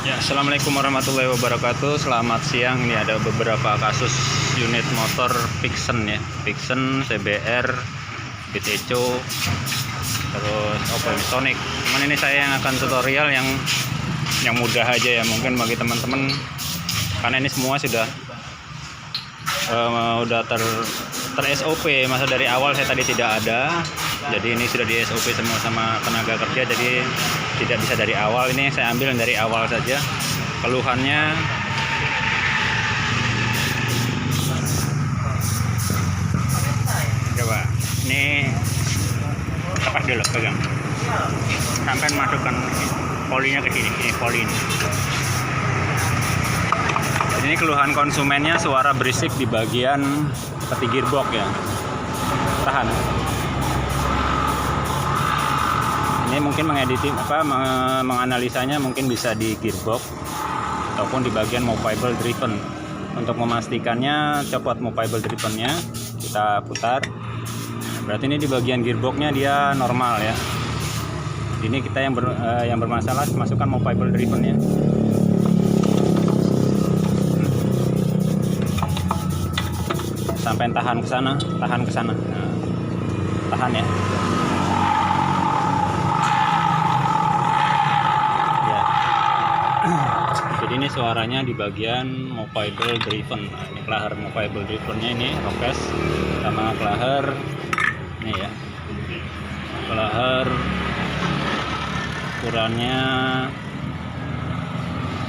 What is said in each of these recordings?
Ya, assalamualaikum warahmatullahi wabarakatuh. Selamat siang. Ini ada beberapa kasus unit motor Vixen ya, Vixen, CBR, Beat Echo, terus Opel Sonic. Cuman ini saya yang akan tutorial yang mudah aja ya, mungkin bagi teman-teman, karena ini semua sudah ter SOP. Masa dari awal saya tadi tidak ada, jadi ini sudah di SOP semua sama tenaga kerja, jadi tidak bisa dari awal. Ini saya ambil dari awal saja. Keluhannya coba ini apa dulu, pegang sampai masukkan polinya ke sini. Ini poli ini. Ini keluhan konsumennya suara berisik di bagian peti gearbox ya. Tahan. Ini mungkin menganalisanya mungkin bisa di gearbox ataupun di bagian movable driven. Untuk memastikannya, copot movable drivennya, kita putar. Berarti ini di bagian gearboxnya dia normal ya. Ini kita yang bermasalah, masukkan movable drivennya. Sampai tahan ke sana. Nah, tahan ya. Jadi ini suaranya di bagian movable driven. Nah, ini klaher movable drivennya, ini rokes sama klaher ini ya. Klaher ukurannya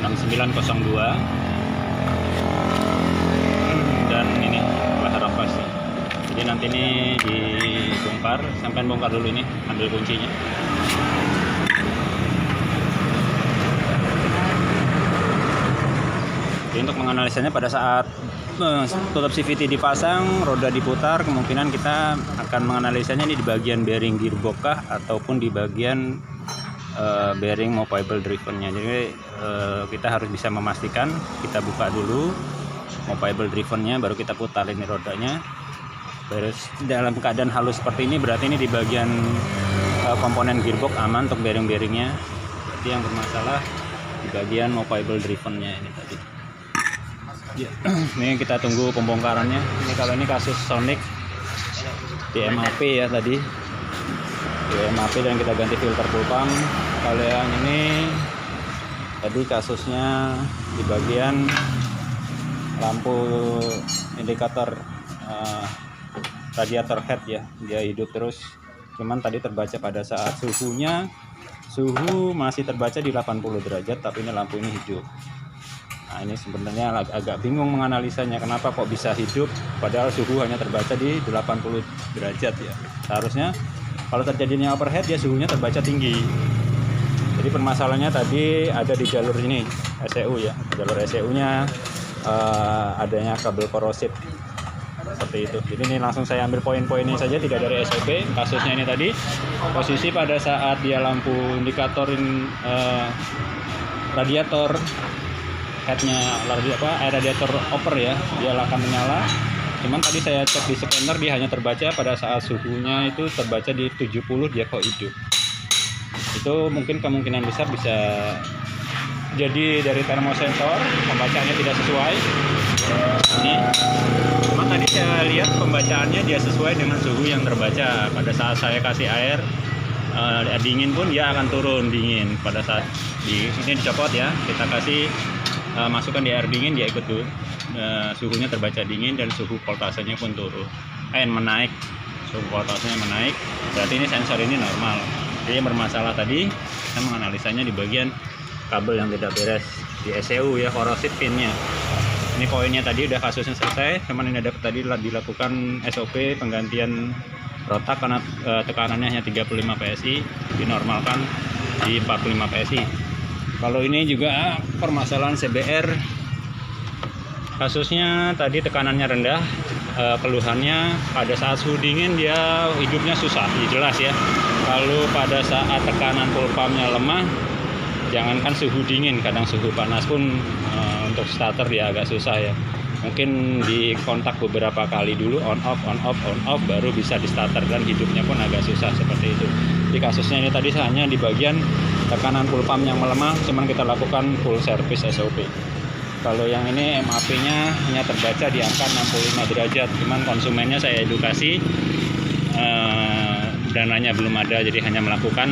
6902 dan ini klaher rokes. Jadi nanti ini dibongkar, sampai bongkar dulu ini, ambil kuncinya. Jadi untuk menganalisanya, pada saat tutup CVT dipasang, roda diputar, kemungkinan kita akan menganalisanya ini di bagian bearing gearbox kah ataupun di bagian bearing movable drivennya. Jadi kita harus bisa memastikan. Kita buka dulu movable drivennya, baru kita putar ini rodanya. Terus dalam keadaan halus seperti ini, berarti ini di bagian komponen gearbox aman untuk bearing-bearingnya. Jadi yang bermasalah di bagian movable drivennya ini tadi. Ya, ini kita tunggu pembongkarannya. Ini kalau ini kasus Sonic di MAP ya tadi, di MAP, dan kita ganti filter full pump. Kalau yang ini tadi kasusnya di bagian lampu indikator radiator head ya, dia hidup terus. Cuman tadi terbaca pada saat suhu masih terbaca di 80 derajat, tapi ini lampu ini hidup. Nah, ini sebenarnya agak bingung menganalisanya, kenapa kok bisa hidup padahal suhu hanya terbaca di 80 derajat ya. Seharusnya kalau terjadinya overhead ya suhunya terbaca tinggi. Jadi permasalahannya tadi ada di jalur ini, ECU ya. Jalur ECU-nya adanya kabel korosif seperti itu. Jadi ini langsung saya ambil poin-poinnya saja, tidak dari SOP. Kasusnya ini tadi, posisi pada saat dia lampu indikator radiator headnya, radiator upper ya, dia akan menyala. Cuman tadi saya cek di scanner, dia hanya terbaca pada saat suhunya itu terbaca di 70, dia kok hidup. Itu mungkin kemungkinan besar bisa jadi dari termosensor, pembacaannya tidak sesuai. Ini cuman tadi saya lihat pembacaannya dia sesuai dengan suhu yang terbaca. Pada saat saya kasih air dingin pun dia akan turun dingin. Pada saat ini dicopot ya, kita kasih masukkan di air dingin, dia ikut tuh suhunya terbaca dingin dan suhu voltasenya pun turun, menaik, suhu voltasenya menaik. Berarti ini sensor ini normal. Jadi yang bermasalah tadi kita menganalisanya di bagian kabel yang tidak beres di ECU ya, corrosive pinnya. Ini poinnya tadi udah kasusnya selesai, cuman ini ada tadi dilakukan SOP penggantian rotak karena tekanannya hanya 35 PSI, dinormalkan di 45 PSI. Kalau ini juga permasalahan CBR, kasusnya tadi tekanannya rendah, keluhannya pada saat suhu dingin dia hidupnya susah, jelas ya. Kalau pada saat tekanan full pumpnya lemah, jangankan suhu dingin, kadang suhu panas pun untuk starter dia agak susah ya. Mungkin di kontak beberapa kali dulu, on off baru bisa di starter, dan hidupnya pun agak susah seperti itu. Di kasusnya ini tadi hanya di bagian tekanan full pump yang melemah, cuman kita lakukan full service SOP. Kalau yang ini MAP-nya hanya terbaca di angka 65 derajat, cuman konsumennya saya edukasi, dananya belum ada, jadi hanya melakukan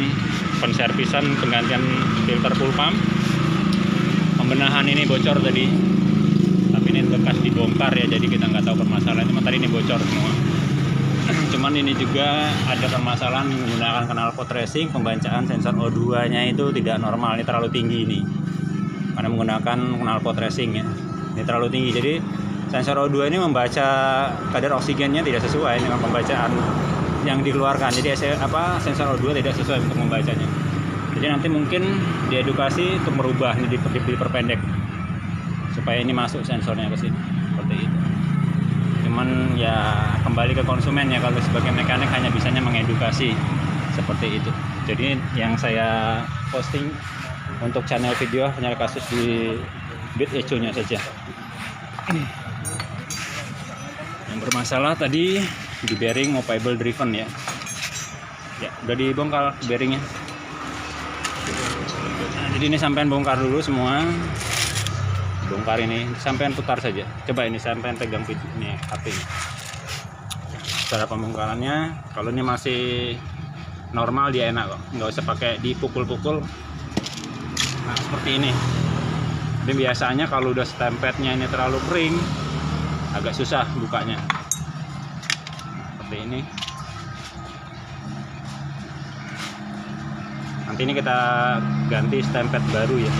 penservisan penggantian filter full pump. Pembenahan ini bocor tadi, tapi ini bekas dibongkar ya, jadi kita nggak tahu permasalahan. Cuma tadi ini bocor semua. Cuman ini juga ada permasalahan menggunakan knalpot racing, pembacaan sensor O2-nya itu tidak normal, ini terlalu tinggi ini. Karena menggunakan knalpot racing ya, ini terlalu tinggi. Jadi sensor O2 ini membaca kadar oksigennya tidak sesuai dengan pembacaan yang dikeluarkan. Jadi sensor O2 tidak sesuai untuk membacanya. Jadi nanti mungkin diedukasi untuk merubah ini, diperpendek supaya ini masuk sensornya ke sini seperti itu. Cuman ya kembali ke konsumen ya, kalau sebagai mekanik hanya bisanya mengedukasi seperti itu. Jadi yang saya posting untuk channel video hanya kasus di bit eco-nya saja. Yang bermasalah tadi di bearing movable driven ya. Ya, udah dibongkar bearingnya. Nah, jadi ini sampean bongkar dulu semua. Bongkar ini, sampean putar saja. Coba ini sampean pegang video ini HP ini. Cara pembongkarannya, kalau ini masih normal dia enak kok, nggak usah pakai dipukul-pukul. Nah seperti ini. Tapi biasanya kalau udah stempetnya ini terlalu kering, agak susah bukanya. Seperti ini. Nanti ini kita ganti stempet baru ya.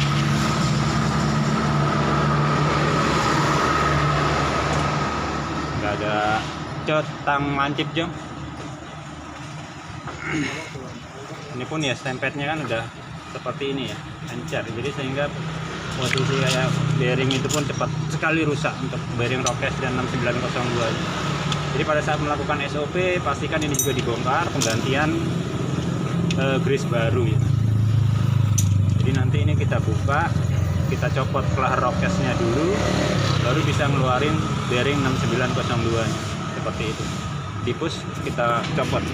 Nggak ada cetang lancip jong. Ini pun ya stempetnya kan udah seperti ini ya, encer, jadi sehingga posisi kayak bearing itu pun cepat sekali rusak untuk bearing Rokes dan 6902. Jadi pada saat melakukan SOP pastikan ini juga dibongkar, penggantian grease baru ya. Jadi nanti ini kita buka, kita copot kelahar Rokesnya dulu, baru bisa ngeluarin bearing 6902 nya. Seperti itu. Di push kita copot.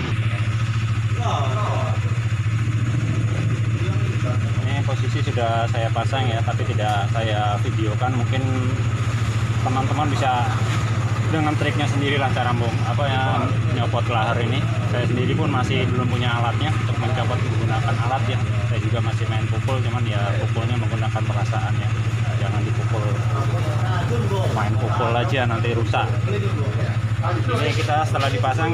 Posisi sudah saya pasang ya, tapi tidak saya videokan. Mungkin teman-teman bisa dengan triknya sendiri lah cara nyopot kelahar ini. Saya sendiri pun masih belum punya alatnya untuk mencopot menggunakan alat ya. Saya juga masih main pukul, cuman ya pukulnya menggunakan perasaan ya. Jangan dipukul main pukul aja, nanti rusak. Ini kita setelah dipasang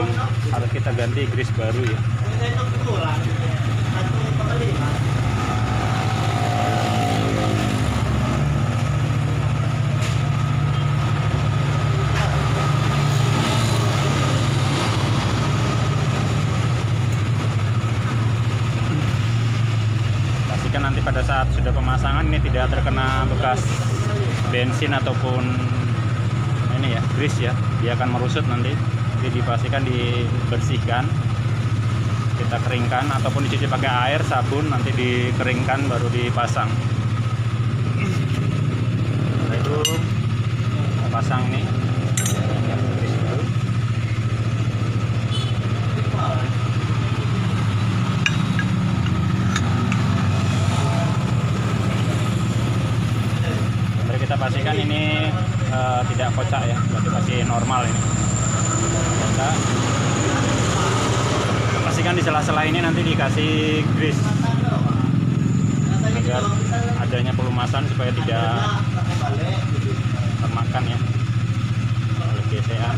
harus kita ganti grease baru ya. Nanti pada saat sudah pemasangan ini tidak terkena bekas bensin ataupun ini ya, grease ya, dia akan merusut nanti. Jadi dipastikan dibersihkan, kita keringkan ataupun dicuci pakai air, sabun, nanti dikeringkan baru dipasang. Setelah itu kita pasang nih. Kita pastikan ini tidak kocak ya, berarti masih normal ini. Kita pastikan di sela-sela ini nanti dikasih grease agar adanya pelumasan supaya tidak termakan ya oleh gesekan.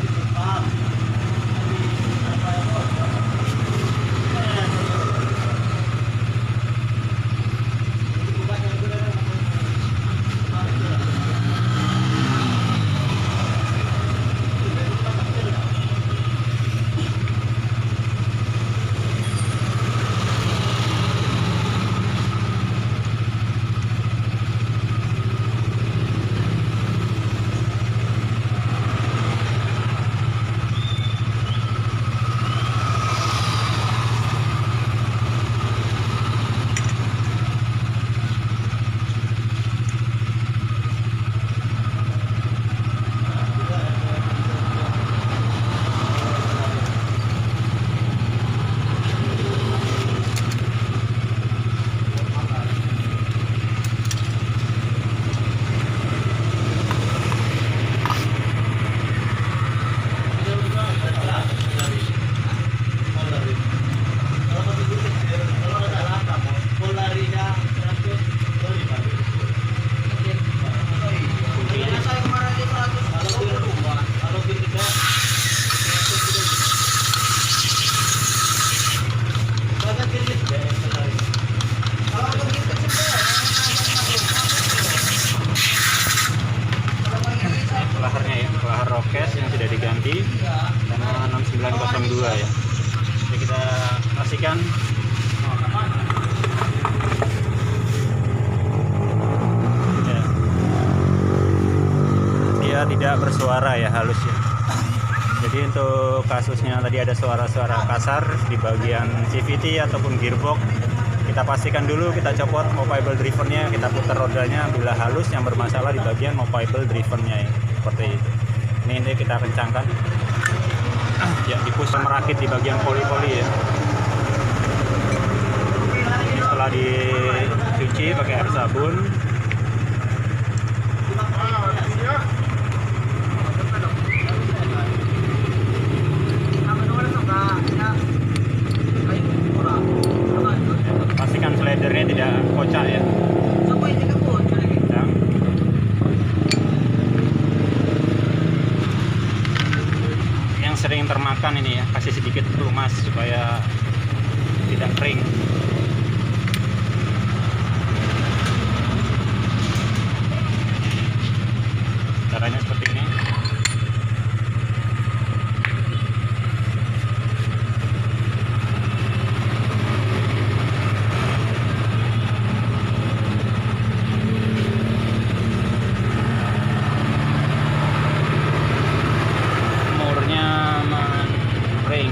tidak bersuara ya, halus ya. Jadi untuk kasusnya tadi ada suara-suara kasar di bagian CVT ataupun gearbox, kita pastikan dulu, kita copot movable drivernya, kita putar rodanya. Bila halus, yang bermasalah di bagian movable drivernya ya, seperti itu. Ini kita kencangkan ya, dipush merakit di bagian poli-poli ya. Ini setelah dicuci pakai air sabun, pastikan slidernya tidak kocak ya. Yang sering termakan ini ya, kasih sedikit pelumas supaya tidak kering. Caranya seperti ini. Ring.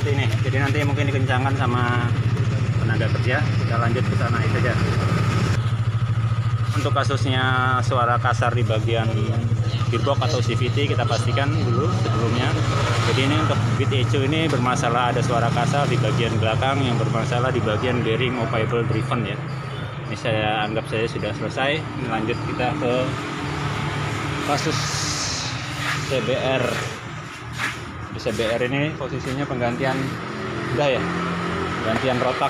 Ini jadi nanti mungkin dikencangkan sama tenaga kerja. Kita lanjut ke sana saja. Untuk kasusnya suara kasar di bagian gearbox atau CVT, kita pastikan dulu sebelumnya. Jadi ini untuk bit ECU ini bermasalah, ada suara kasar di bagian belakang, yang bermasalah di bagian bearing movable driven ya. Ini saya anggap saya sudah selesai. Ini lanjut kita ke kasus CBR. Di CBR ini posisinya penggantian udah ya, gantian rotak.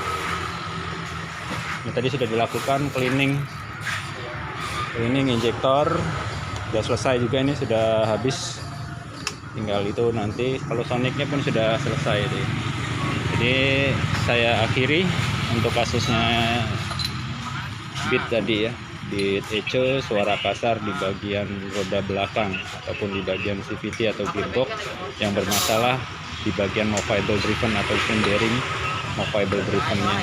Ini tadi sudah dilakukan cleaning injektor, sudah selesai juga, ini sudah habis. Tinggal itu nanti kalau sonicnya pun sudah selesai. Jadi saya akhiri untuk kasusnya bit tadi ya, bit ECU suara kasar di bagian roda belakang ataupun di bagian CVT atau gearbox yang bermasalah di bagian movable driven ataupun bearing movable drivennya.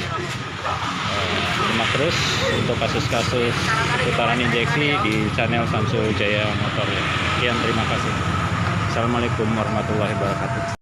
Simak terus untuk kasus-kasus putaran injeksi di channel Samsul Jaya Motor ya. Sekian, terima kasih. Assalamualaikum warahmatullahi wabarakatuh.